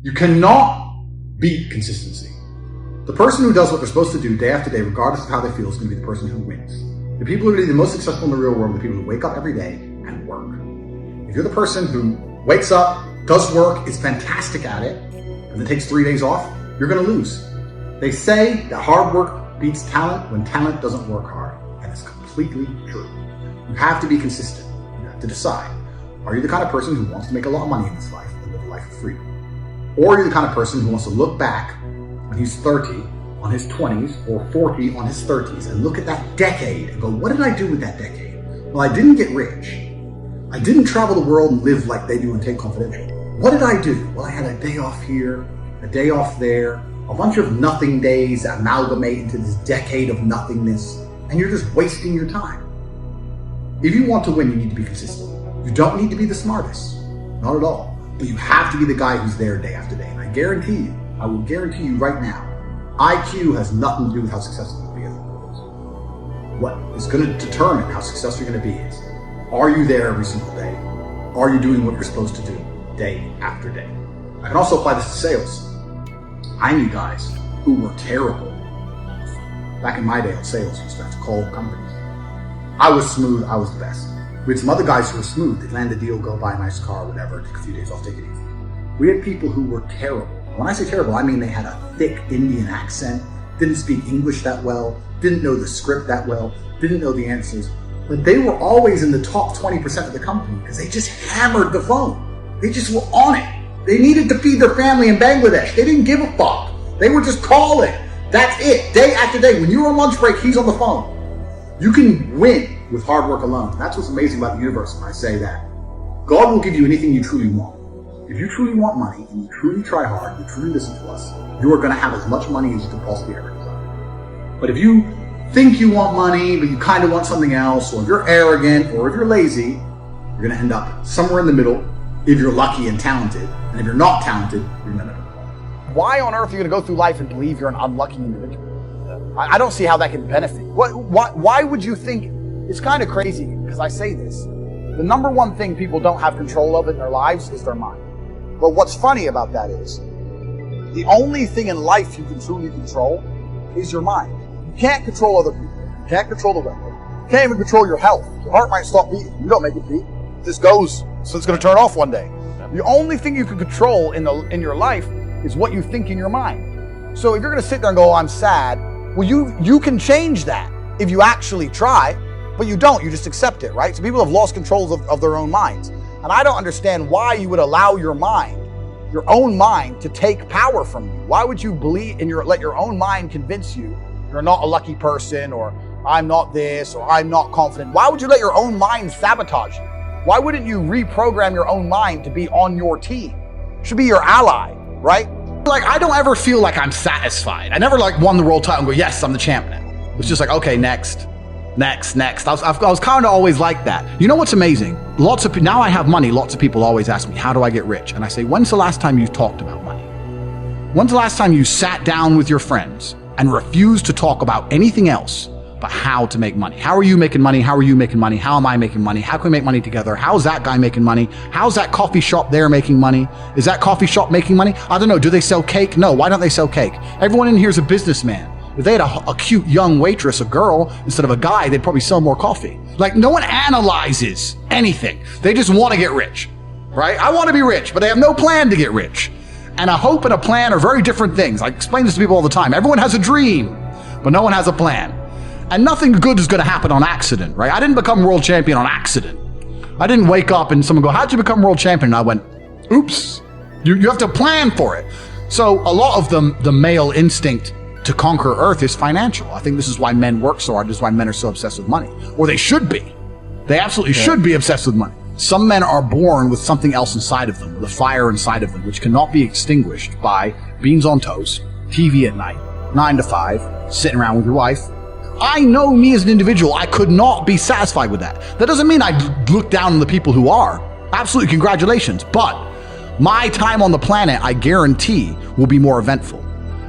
You cannot beat consistency. The person who does what they're supposed to do day after day, regardless of how they feel, is going to be the person who wins. The people who are going to be the most successful in the real world are the people who wake up every day and work. If you're the person who wakes up, does work, is fantastic at it, and then takes 3 days off, you're going to lose. They say that hard work beats talent when talent doesn't work hard, and it's completely true. You have to be consistent. You have to decide. Are you the kind of person who wants to make a lot of money in this life and live a life of freedom? Or are you the kind of person who wants to look back when he's 30 on his 20s or 40 on his 30s and look at that decade and go, what did I do with that decade? Well, I didn't get rich. I didn't travel the world and live like they do in Tate Confidential. What did I do? Well, I had a day off here, a day off there, a bunch of nothing days that amalgamate into this decade of nothingness, and you're just wasting your time. If you want to win, you need to be consistent. You don't need to be the smartest, not at all, but you have to be the guy who's there day after day. And I will guarantee you right now, IQ has nothing to do with how successful you'll be as an individual. What is going to determine how successful you're going to be is, are you there every single day? Are you doing what you're supposed to do day after day? I can also apply this to sales. I knew guys who were terrible. Back in my day on sales, you used to have to call companies. I was smooth, I was the best. We had some other guys who were smooth. They'd land a deal, go buy a nice car, whatever, take a few days off, take it easy. We had people who were terrible. When I say terrible, I mean they had a thick Indian accent, didn't speak English that well, didn't know the script that well, didn't know the answers, but they were always in the top 20% of the company because they just hammered the phone. They just were on it. They needed to feed their family in Bangladesh. They didn't give a fuck. They were just calling. That's it. Day after day. When you're on lunch break, he's on the phone. You can win with hard work alone. That's what's amazing about the universe when I say that. God will give you anything you truly want. If you truly want money and you truly try hard, you truly listen to us, you are going to have as much money as you can possibly ever desire. But if you think you want money, but you kind of want something else, or if you're arrogant, or if you're lazy, you're going to end up somewhere in the middle if you're lucky and talented. And if you're not talented, you're none of it. Why on earth are you going to go through life and believe you're an unlucky individual? I don't see how that can benefit. Why would you think? It's kind of crazy because I say this. The number one thing people don't have control of in their lives is their mind. But what's funny about that is the only thing in life you can truly control is your mind. You can't control other people. You can't control the weather. You can't even control your health. Your heart might stop beating. You don't make it beat. It just goes, so it's going to turn off one day. The only thing you can control in your life is what you think in your mind. So if you're going to sit there and go, oh, I'm sad, well, you can change that if you actually try, but you don't. You just accept it, right? So people have lost control of their own minds. And I don't understand why you would allow your own mind, to take power from you. Why would you let your own mind convince you you're not a lucky person, or I'm not this, or I'm not confident? Why would you let your own mind sabotage you? Why wouldn't you reprogram your own mind to be on your team? It should be your ally, right? Like, I don't ever feel like I'm satisfied. I never won the world title and go, yes, I'm the champ now. It's just like, okay, next. I was kind of always like that. You know what's amazing? Now I have money, lots of people always ask me, how do I get rich? And I say, when's the last time you talked about money? When's the last time you sat down with your friends and refused to talk about anything else but how to make money? How are you making money? How are you making money? How am I making money? How can we make money together? How's that guy making money? How's that coffee shop there making money? Is that coffee shop making money? I don't know. Do they sell cake? No. Why don't they sell cake? Everyone in here is a businessman. If they had a cute young waitress, a girl, instead of a guy, they'd probably sell more coffee. Like, no one analyzes anything. They just want to get rich, right? I want to be rich, but they have no plan to get rich. And a hope and a plan are very different things. I explain this to people all the time. Everyone has a dream, but no one has a plan. And nothing good is going to happen on accident, right? I didn't become world champion on accident. I didn't wake up and someone go, how'd you become world champion? And I went, oops. You have to plan for it. So a lot of the male instinct to conquer Earth is financial. I think this is why men work so hard. This is why men are so obsessed with money. Or they should be. They absolutely should be obsessed with money. Some men are born with something else inside of them, with a fire inside of them, which cannot be extinguished by beans on toast, TV at night, 9 to 5, sitting around with your wife. I know me as an individual, I could not be satisfied with that. That doesn't mean I look down on the people who are. Absolutely, congratulations. But my time on the planet, I guarantee, will be more eventful.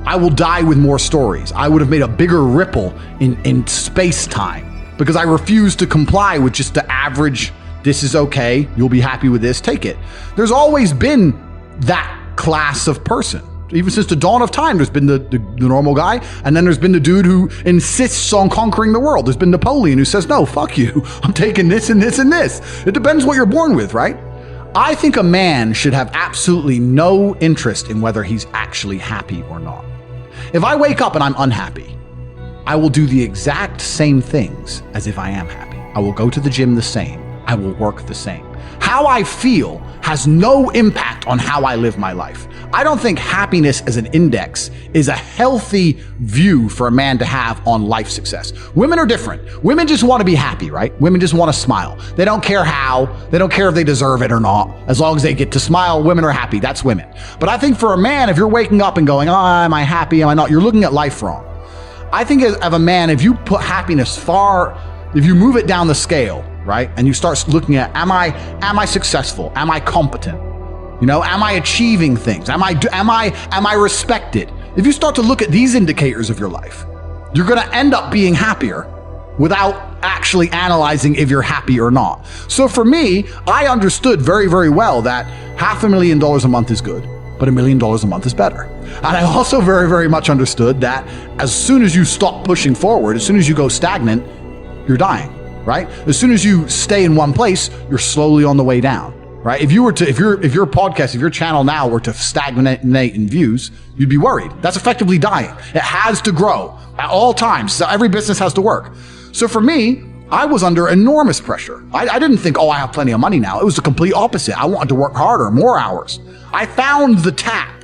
I will die with more stories. I would have made a bigger ripple in space-time because I refuse to comply with just the average, this is okay, you'll be happy with this, take it. There's always been that class of person. Even since the dawn of time, there's been the normal guy, and then there's been the dude who insists on conquering the world. There's been Napoleon who says, no, fuck you. I'm taking this and this and this. It depends what you're born with, right? I think a man should have absolutely no interest in whether he's actually happy or not. If I wake up and I'm unhappy, I will do the exact same things as if I am happy. I will go to the gym the same. I will work the same. How I feel has no impact on how I live my life. I don't think happiness as an index is a healthy view for a man to have on life success. Women are different. Women just want to be happy, right? Women just want to smile. They don't care how. They don't care if they deserve it or not. As long as they get to smile, women are happy. That's women. But I think for a man, if you're waking up and going, oh, am I happy? Am I not? You're looking at life wrong. I think of a man, if you put happiness if you move it down the scale, right? And you start looking at, am I successful? Am I competent? You know, am I achieving things? Am I respected? If you start to look at these indicators of your life, you're going to end up being happier without actually analyzing if you're happy or not. So for me, I understood very, very well that $500,000 a month is good, but $1 million a month is better. And I also very, very much understood that as soon as you stop pushing forward, as soon as you go stagnant, you're dying, right? As soon as you stay in one place, you're slowly on the way down. Right? If your podcast, if your channel now were to stagnate in views, you'd be worried. That's effectively dying. It has to grow at all times. So every business has to work. So for me, I was under enormous pressure. I didn't think, oh, I have plenty of money now. It was the complete opposite. I wanted to work harder, more hours. I found the tap.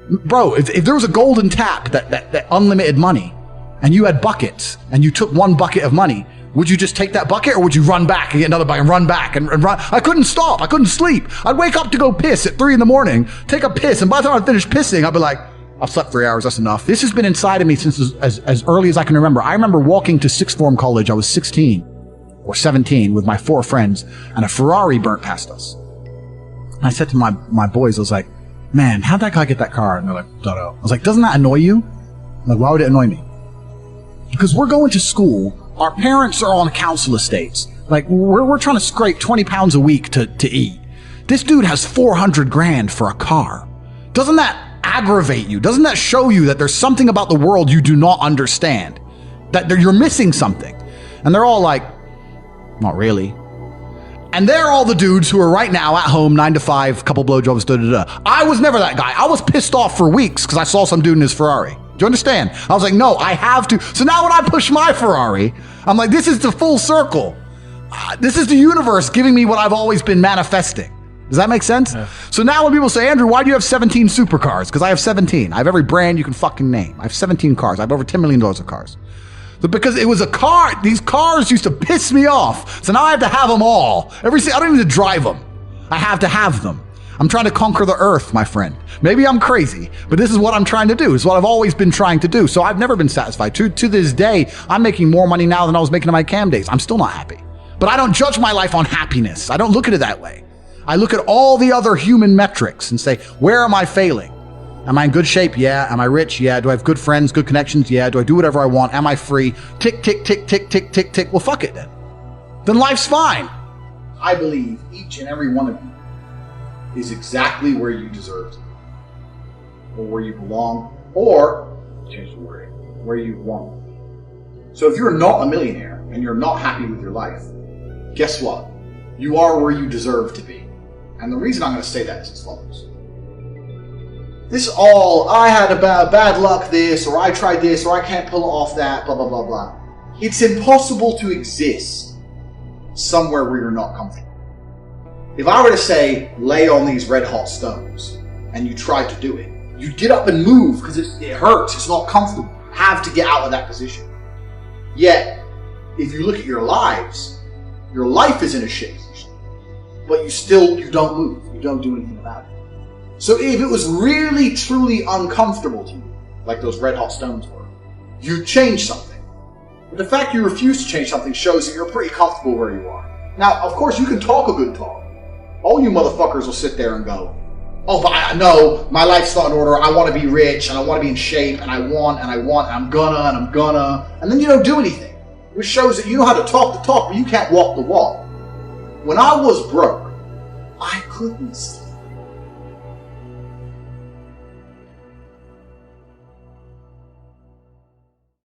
Bro, if there was a golden tap that unlimited money, and you had buckets, and you took one bucket of money, would you just take that bucket, or would you run back and get another bucket and run back and run? I couldn't stop. I couldn't sleep. I'd wake up to go piss at 3 a.m, take a piss, and by the time I finished pissing, I'd be like, I've slept 3 hours, that's enough. This has been inside of me since as early as I can remember. I remember walking to sixth form college. I was 16 or 17 with my 4 friends, and a Ferrari burnt past us. And I said to my boys, I was like, man, how'd that guy get that car? And they're like, don't know. I was like, doesn't that annoy you? I'm like, why would it annoy me? Because we're going to school. Our parents are on council estates. Like, we're trying to scrape 20 pounds a week to eat. This dude has 400 grand for a car. Doesn't that aggravate you? Doesn't that show you that there's something about the world you do not understand? That you're missing something? And they're all like, not really. And they're all the dudes who are right now at home, 9 to 5, couple blowjobs, da-da-da. I was never that guy. I was pissed off for weeks because I saw some dude in his Ferrari. Do you understand? I was like, no, I have to. So now when I push my Ferrari, I'm like, this is the full circle. This is the universe giving me what I've always been manifesting. Does that make sense? Yeah. So now when people say, Andrew, why do you have 17 supercars? Because I have 17. I have every brand you can fucking name. I have 17 cars. I have over $10 million of cars. But because it was a car, these cars used to piss me off. So now I have to have them all. I don't even need to drive them. I have to have them. I'm trying to conquer the earth, my friend. Maybe I'm crazy, but this is what I'm trying to do. It's what I've always been trying to do. So I've never been satisfied. To this day, I'm making more money now than I was making in my cam days. I'm still not happy. But I don't judge my life on happiness. I don't look at it that way. I look at all the other human metrics and say, where am I failing? Am I in good shape? Yeah. Am I rich? Yeah. Do I have good friends, good connections? Yeah. Do I do whatever I want? Am I free? Tick, tick, tick, tick, tick, tick, tick. Well, fuck it then. Then life's fine. I believe each and every one of you is exactly where you deserve to be, or where you belong, or, change the word, where you want to be. So if you're not a millionaire and you're not happy with your life, guess what? You are where you deserve to be. And the reason I'm going to say that is as follows. I had a bad luck this, or I tried this, or I can't pull off that, blah, blah, blah, blah. It's impossible to exist somewhere where you're not comfortable. If I were to say, lay on these red hot stones, and you tried to do it, you'd get up and move because it hurts, it's not comfortable. You have to get out of that position. Yet, if you look at your lives, your life is in a shit position, but you don't move, you don't do anything about it. So if it was really, truly uncomfortable to you, like those red hot stones were, you'd change something. But the fact you refuse to change something shows that you're pretty comfortable where you are. Now, of course, you can talk a good talk. All you motherfuckers will sit there and go, oh, but I know my life's not in order. I want to be rich and I want to be in shape and I want and I'm gonna. And then you don't do anything. Which shows that you know how to talk the talk, but you can't walk the walk. When I was broke, I couldn't sleep.